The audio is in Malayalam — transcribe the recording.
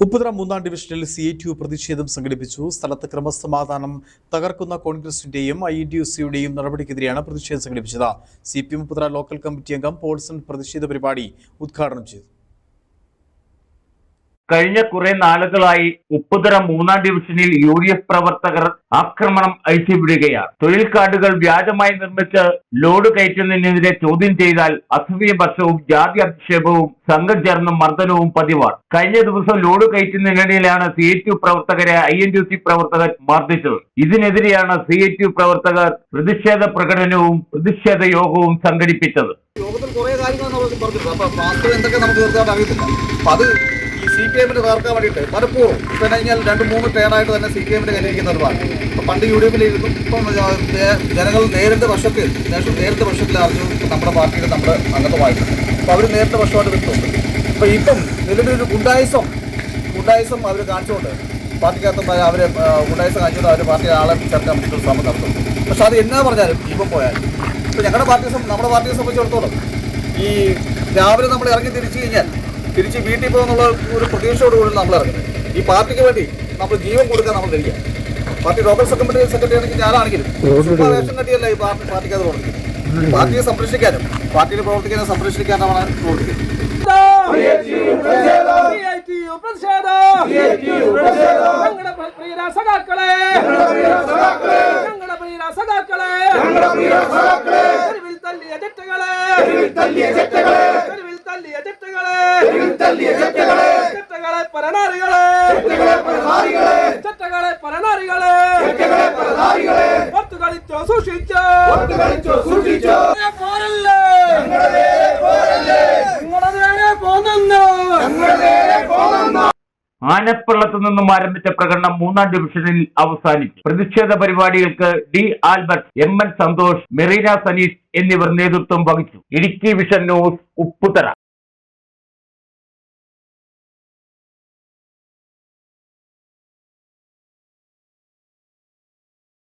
ഉപ്പുതറ മൂന്നാം ഡിവിഷനിൽ CITU പ്രതിഷേധം സംഘടിപ്പിച്ചു. സ്ഥലത്ത് ക്രമസമാധാനം തകർക്കുന്ന കോൺഗ്രസിന്റെയും INTUCയുടെയും നടപടിക്കെതിരെയാണ് പ്രതിഷേധം സംഘടിപ്പിച്ചത്. CPM ഉപ്പുതറ ലോക്കൽ കമ്മിറ്റി അംഗം പോൾസൺ പ്രതിഷേധ പരിപാടി ഉദ്ഘാടനം ചെയ്തു. കഴിഞ്ഞ കുറെ നാളുകളായി ഉപ്പുതറ മൂന്നാം ഡിവിഷനിൽ UDF പ്രവർത്തകർ ആക്രമണം അഴിച്ചുവിടുകയാണ്. തൊഴിൽ കാർഡുകൾ വ്യാജമായി നിർമ്മിച്ച് ലോഡ് കയറ്റുന്നതിനെതിരെ ചോദ്യം ചെയ്താൽ അസഭ്യപക്ഷവും ജാതി അധിക്ഷേപവും സംഘം ചേർന്ന മർദ്ദനവും പതിവാണ്. കഴിഞ്ഞ ദിവസം ലോഡ് കയറ്റുന്നതിനിടയിലാണ് CITU പ്രവർത്തകരെ INTUC പ്രവർത്തകർ മർദ്ദിച്ചത്. ഇതിനെതിരെയാണ് CITU പ്രവർത്തകർ പ്രതിഷേധ പ്രകടനവും പ്രതിഷേധ യോഗവും സംഘടിപ്പിച്ചത്. യോഗത്തിൽ കുറെ കാര്യങ്ങൾ നമ്മൾ പറഞ്ഞു. അപ്പൊ എന്തൊക്കെ നമുക്ക് തീർച്ചയായിട്ടും അറിയത്തില്ല. CPM-ന് തകർക്കാൻ വേണ്ടിയിട്ട് പലപ്പോഴും ഇപ്പം കഴിഞ്ഞാൽ 2-3 ടേണായിട്ട് തന്നെ CPM-ന് കലിയിക്കുന്ന ഒരു പാർട്ടി. ഇപ്പം പണ്ട് UDF-ലിരുന്നു. ഇപ്പം ജനങ്ങൾ നേരിട്ട് പക്ഷത്തിൽ അറിഞ്ഞു നമ്മുടെ പാർട്ടിയിൽ നമ്മുടെ അംഗത്വമായിട്ടുണ്ട്. അപ്പോൾ അവർ നേരിട്ട് പക്ഷമായിട്ട് കിട്ടുന്നുണ്ട്. അപ്പോൾ ഇപ്പം നിലവിലൊരു ഗുണ്ടായിസം അവർ കാണിച്ചുകൊണ്ട് പാർട്ടിക്കകത്ത് അവരെ ഗുണ്ടായിസം കാണിച്ചുകൊണ്ട് അവർ പാർട്ടി ആളെ ചേർക്കാൻ വേണ്ടിയിട്ട് ശ്രമം നടത്തുന്നു. പക്ഷെ അത് എന്നാ പറഞ്ഞാലും ഇപ്പം പോയാലും ഇപ്പോൾ നമ്മുടെ പാർട്ടിയെ സംബന്ധിച്ചിടത്തോളം ഈ രാവിലെ നമ്മൾ ഇറങ്ങി തിരിച്ച് വീട്ടിൽ പോകുന്നുള്ള ഒരു പ്രതീക്ഷയോടുകൂടി നമ്മൾ ഇറങ്ങുന്നത്. ഈ പാർട്ടിക്ക് വേണ്ടി നമ്മൾ ജീവൻ കൊടുക്കാൻ നമ്മൾ ധരിക്കുക. പാർട്ടി ലോക്കൽ സെക്രട്ടറി ആണെങ്കിൽ ഞാനാണെങ്കിലും റേഷൻ കട്ടിയല്ല ഈ പാർട്ടിക്ക് അത് പ്രവർത്തിക്കുന്നത്. പാർട്ടിയെ സംരക്ഷിക്കാനും പാർട്ടിയിൽ പ്രവർത്തിക്കാനും സംരക്ഷിക്കാനുമാണ് പ്രവർത്തിക്കുന്നത്. ആനപ്പള്ളത്തു നിന്നും ആരംഭിച്ച പ്രകടനം മൂന്നാം ഡിവിഷനിൽ അവസാനിച്ചു. പ്രതിഷേധ പരിപാടികൾക്ക് D. Albert, MN Santhosh, Marina Saneesh എന്നിവർ നേതൃത്വം വഹിച്ചു. Idukki vision news, Upputhara.